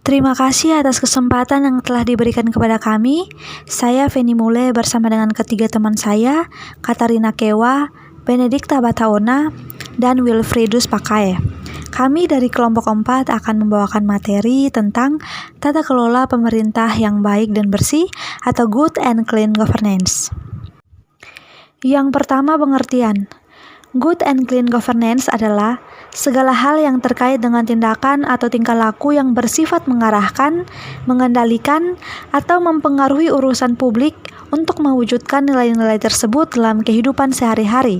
Terima kasih atas kesempatan yang telah diberikan kepada kami. Saya Feni Mule bersama dengan ketiga teman saya, Katarina Kewa, Benedikta Bataona, dan Wilfriedus Pakae. Kami dari kelompok 4 akan membawakan materi tentang tata kelola pemerintah yang baik dan bersih atau Good and Clean Governance. Yang pertama, pengertian. Good and clean governance adalah segala hal yang terkait dengan tindakan atau tingkah laku yang bersifat mengarahkan, mengendalikan, atau mempengaruhi urusan publik untuk mewujudkan nilai-nilai tersebut dalam kehidupan sehari-hari.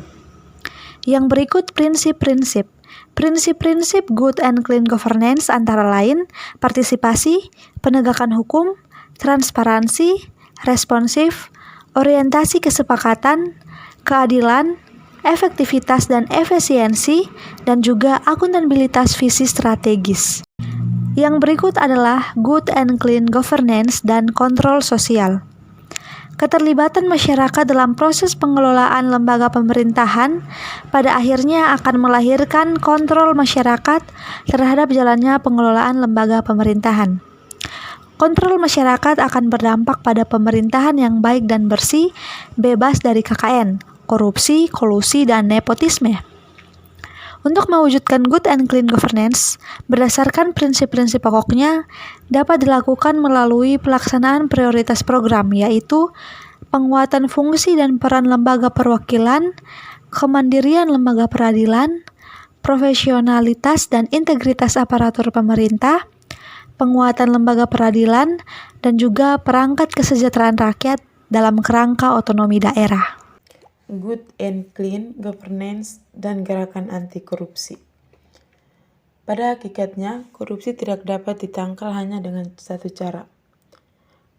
Yang berikut prinsip-prinsip. Prinsip-prinsip good and clean governance antara lain partisipasi, penegakan hukum, transparansi, responsif, orientasi kesepakatan, keadilan, efektivitas dan efisiensi, dan juga akuntabilitas visi strategis. Yang berikut adalah good and clean governance dan kontrol sosial. Keterlibatan masyarakat dalam proses pengelolaan lembaga pemerintahan pada akhirnya akan melahirkan kontrol masyarakat terhadap jalannya pengelolaan lembaga pemerintahan. Kontrol masyarakat akan berdampak pada pemerintahan yang baik dan bersih, bebas dari KKN, korupsi, kolusi, dan nepotisme. Untuk mewujudkan good and clean governance, berdasarkan prinsip-prinsip pokoknya, dapat dilakukan melalui pelaksanaan prioritas program, yaitu penguatan fungsi dan peran lembaga perwakilan, kemandirian lembaga peradilan, profesionalitas dan integritas aparatur pemerintah, penguatan lembaga peradilan, dan juga perangkat kesejahteraan rakyat dalam kerangka otonomi daerah. Good and clean governance dan gerakan anti korupsi. Pada hakikatnya, korupsi tidak dapat ditangkal hanya dengan satu cara.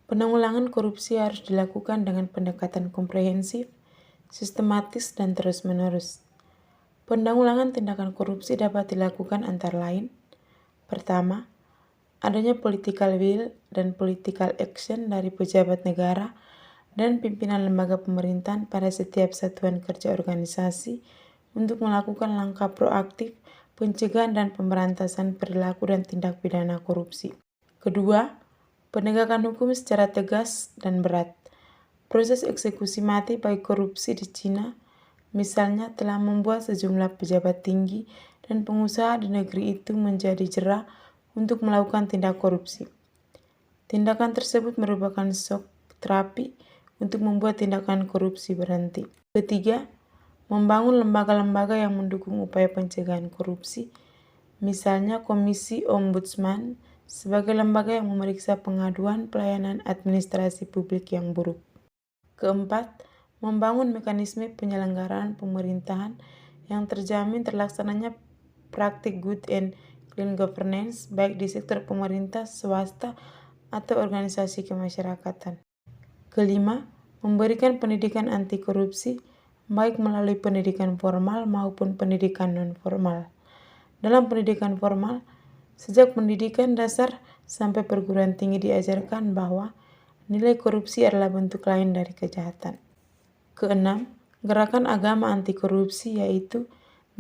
Penanggulangan korupsi harus dilakukan dengan pendekatan komprehensif, sistematis, dan terus-menerus. Penanggulangan tindakan korupsi dapat dilakukan antara lain: pertama, adanya political will dan political action dari pejabat negara dan pimpinan lembaga pemerintahan pada setiap satuan kerja organisasi untuk melakukan langkah proaktif pencegahan dan pemberantasan perilaku dan tindak pidana korupsi. Kedua, penegakan hukum secara tegas dan berat. Proses eksekusi mati bagi korupsi di Cina, misalnya, telah membuat sejumlah pejabat tinggi dan pengusaha di negeri itu menjadi jera untuk melakukan tindak korupsi. Tindakan tersebut merupakan shock terapi untuk membuat tindakan korupsi berhenti. Ketiga, membangun lembaga-lembaga yang mendukung upaya pencegahan korupsi, misalnya Komisi Ombudsman sebagai lembaga yang memeriksa pengaduan pelayanan administrasi publik yang buruk. Keempat, membangun mekanisme penyelenggaraan pemerintahan yang terjamin terlaksananya praktik good and clean governance baik di sektor pemerintah, swasta, atau organisasi kemasyarakatan. Kelima, memberikan pendidikan anti korupsi baik melalui pendidikan formal maupun pendidikan non-formal. Dalam pendidikan formal, sejak pendidikan dasar sampai perguruan tinggi diajarkan bahwa nilai korupsi adalah bentuk lain dari kejahatan. Keenam, gerakan agama anti korupsi, yaitu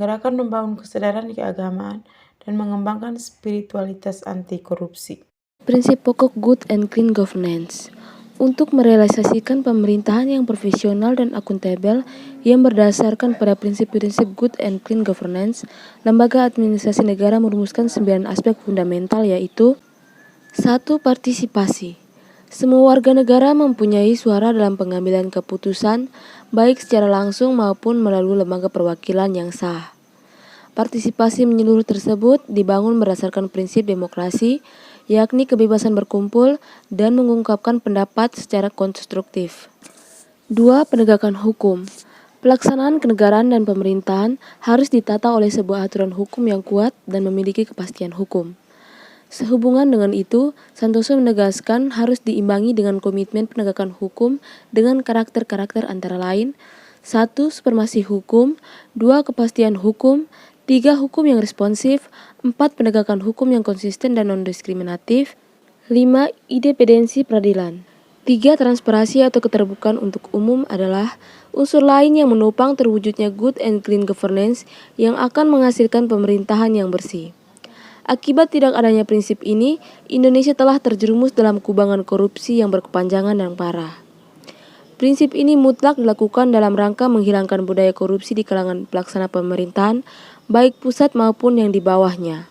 gerakan membangun kesadaran keagamaan dan mengembangkan spiritualitas anti korupsi. Prinsip pokok good and clean governance. Untuk merealisasikan pemerintahan yang profesional dan akuntabel yang berdasarkan pada prinsip-prinsip good and clean governance, lembaga administrasi negara merumuskan 9 aspek fundamental, yaitu 1. Partisipasi. Semua warga negara mempunyai suara dalam pengambilan keputusan, baik secara langsung maupun melalui lembaga perwakilan yang sah. Partisipasi menyeluruh tersebut dibangun berdasarkan prinsip demokrasi, yakni kebebasan berkumpul dan mengungkapkan pendapat secara konstruktif. 2. Penegakan hukum. Pelaksanaan kenegaraan dan pemerintahan harus ditata oleh sebuah aturan hukum yang kuat dan memiliki kepastian hukum. Sehubungan dengan itu, Santoso menegaskan harus diimbangi dengan komitmen penegakan hukum dengan karakter-karakter antara lain: 1. Supremasi hukum, 2. Kepastian hukum, 3. Hukum yang responsif, 4. Penegakan hukum yang konsisten dan non-diskriminatif, 5. Independensi peradilan. 3. Transparansi atau keterbukaan untuk umum adalah unsur lain yang menopang terwujudnya good and clean governance yang akan menghasilkan pemerintahan yang bersih. Akibat tidak adanya prinsip ini, Indonesia telah terjerumus dalam kubangan korupsi yang berkepanjangan dan parah. Prinsip ini mutlak dilakukan dalam rangka menghilangkan budaya korupsi di kalangan pelaksana pemerintahan, baik pusat maupun yang di bawahnya.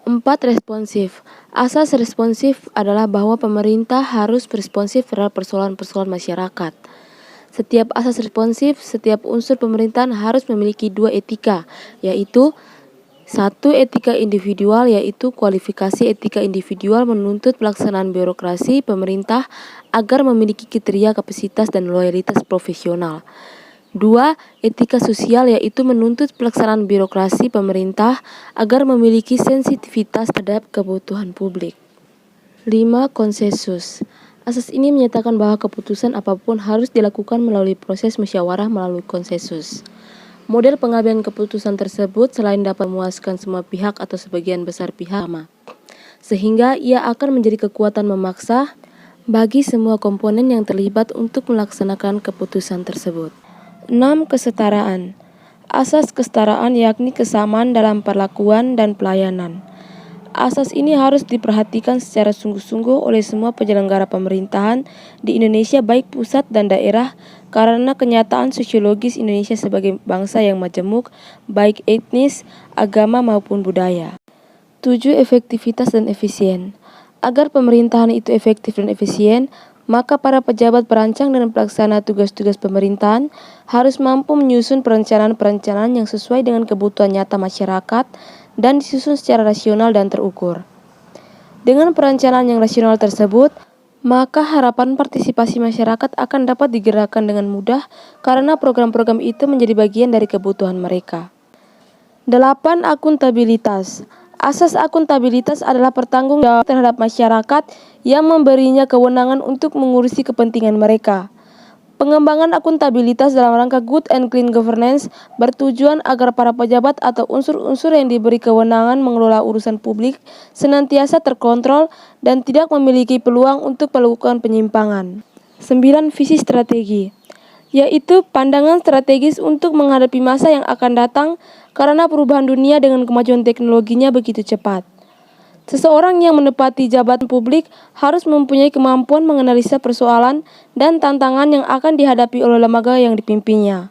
4. Responsif. Asas responsif adalah bahwa pemerintah harus responsif terhadap persoalan-persoalan masyarakat. Setiap asas responsif, setiap unsur pemerintahan harus memiliki 2 etika, yaitu 1. Etika individual, yaitu kualifikasi etika individual menuntut pelaksanaan birokrasi pemerintah agar memiliki kriteria kapasitas dan loyalitas profesional. 2. Etika sosial, yaitu menuntut pelaksanaan birokrasi pemerintah agar memiliki sensitivitas terhadap kebutuhan publik. 5. Konsensus. Asas ini menyatakan bahwa keputusan apapun harus dilakukan melalui proses musyawarah melalui konsensus. Model pengambilan keputusan tersebut selain dapat memuaskan semua pihak atau sebagian besar pihak sama, sehingga ia akan menjadi kekuatan memaksa bagi semua komponen yang terlibat untuk melaksanakan keputusan tersebut. 6. Kesetaraan. Asas kesetaraan yakni kesamaan dalam perlakuan dan pelayanan. Asas ini harus diperhatikan secara sungguh-sungguh oleh semua penyelenggara pemerintahan di Indonesia baik pusat dan daerah karena kenyataan sosiologis Indonesia sebagai bangsa yang majemuk baik etnis, agama maupun budaya. 7. Efektivitas dan efisien. Agar pemerintahan itu efektif dan efisien, maka para pejabat perancang dan pelaksana tugas-tugas pemerintahan harus mampu menyusun perencanaan-perencanaan yang sesuai dengan kebutuhan nyata masyarakat dan disusun secara rasional dan terukur. Dengan perencanaan yang rasional tersebut, maka harapan partisipasi masyarakat akan dapat digerakkan dengan mudah karena program-program itu menjadi bagian dari kebutuhan mereka. 8. Akuntabilitas. Asas akuntabilitas adalah pertanggungjawab terhadap masyarakat yang memberinya kewenangan untuk mengurusi kepentingan mereka. Pengembangan akuntabilitas dalam rangka good and clean governance bertujuan agar para pejabat atau unsur-unsur yang diberi kewenangan mengelola urusan publik senantiasa terkontrol dan tidak memiliki peluang untuk melakukan penyimpangan. 9. Visi strategi, yaitu pandangan strategis untuk menghadapi masa yang akan datang karena perubahan dunia dengan kemajuan teknologinya begitu cepat. Seseorang yang menepati jabatan publik harus mempunyai kemampuan menganalisa persoalan dan tantangan yang akan dihadapi oleh lembaga yang dipimpinnya.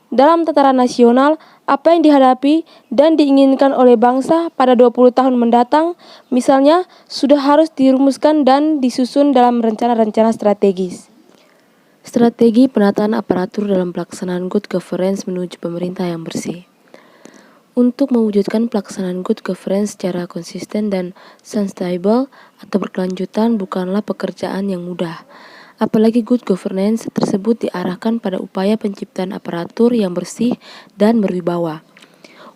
Dalam tataran nasional, apa yang dihadapi dan diinginkan oleh bangsa pada 20 tahun mendatang, misalnya, sudah harus dirumuskan dan disusun dalam rencana-rencana strategis. Strategi penataan aparatur dalam pelaksanaan good governance menuju pemerintah yang bersih. Untuk mewujudkan pelaksanaan good governance secara konsisten dan sustainable atau berkelanjutan bukanlah pekerjaan yang mudah. Apalagi good governance tersebut diarahkan pada upaya penciptaan aparatur yang bersih dan berwibawa.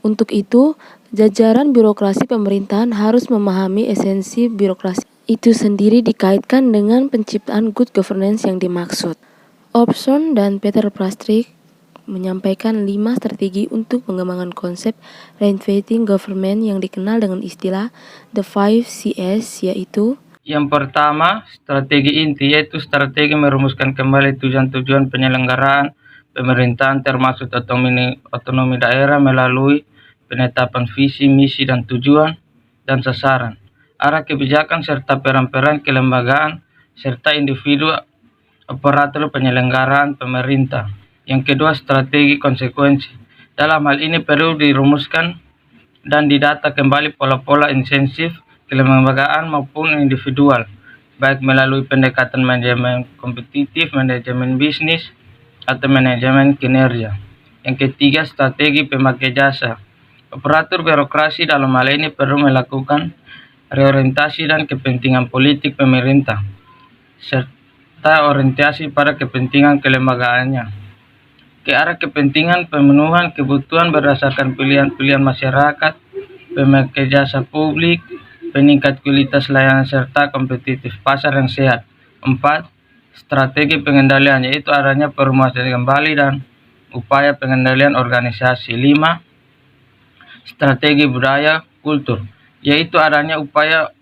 Untuk itu, jajaran birokrasi pemerintahan harus memahami esensi birokrasi itu sendiri dikaitkan dengan penciptaan good governance yang dimaksud. Opson dan Peter Plastrik menyampaikan 5 strategi untuk pengembangan konsep reinventing government yang dikenal dengan istilah The 5 Cs, yaitu: yang pertama, strategi inti, yaitu strategi merumuskan kembali tujuan-tujuan penyelenggaraan pemerintahan termasuk otonomi daerah melalui penetapan visi, misi, dan tujuan dan sasaran, arah kebijakan serta peran-peran kelembagaan serta individu aparatur penyelenggaraan pemerintah. Yang kedua, strategi konsekuensi. Dalam hal ini perlu dirumuskan dan didata kembali pola-pola insentif kelembagaan maupun individual, baik melalui pendekatan manajemen kompetitif, manajemen bisnis, atau manajemen kinerja. Yang ketiga, strategi pemakai jasa. Aparatur birokrasi dalam hal ini perlu melakukan reorientasi dan kepentingan politik pemerintah, serta orientasi pada kepentingan kelembagaannya ke arah kepentingan pemenuhan kebutuhan berdasarkan pilihan-pilihan masyarakat, pemakai jasa publik, peningkat kualitas layanan serta kompetitif pasar yang sehat. 4. Strategi pengendalian, yaitu adanya perumusan kembali dan upaya pengendalian organisasi. 5. Strategi budaya kultur, yaitu adanya upaya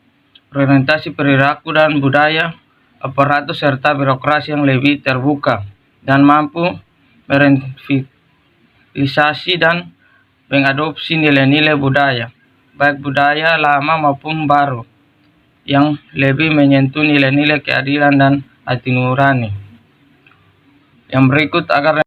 orientasi perilaku dan budaya aparatur serta birokrasi yang lebih terbuka dan mampu merevitalisasi dan mengadopsi nilai-nilai budaya. baik budaya lama maupun baru, yang lebih menyentuh nilai-nilai keadilan dan hati nurani. Yang berikut agar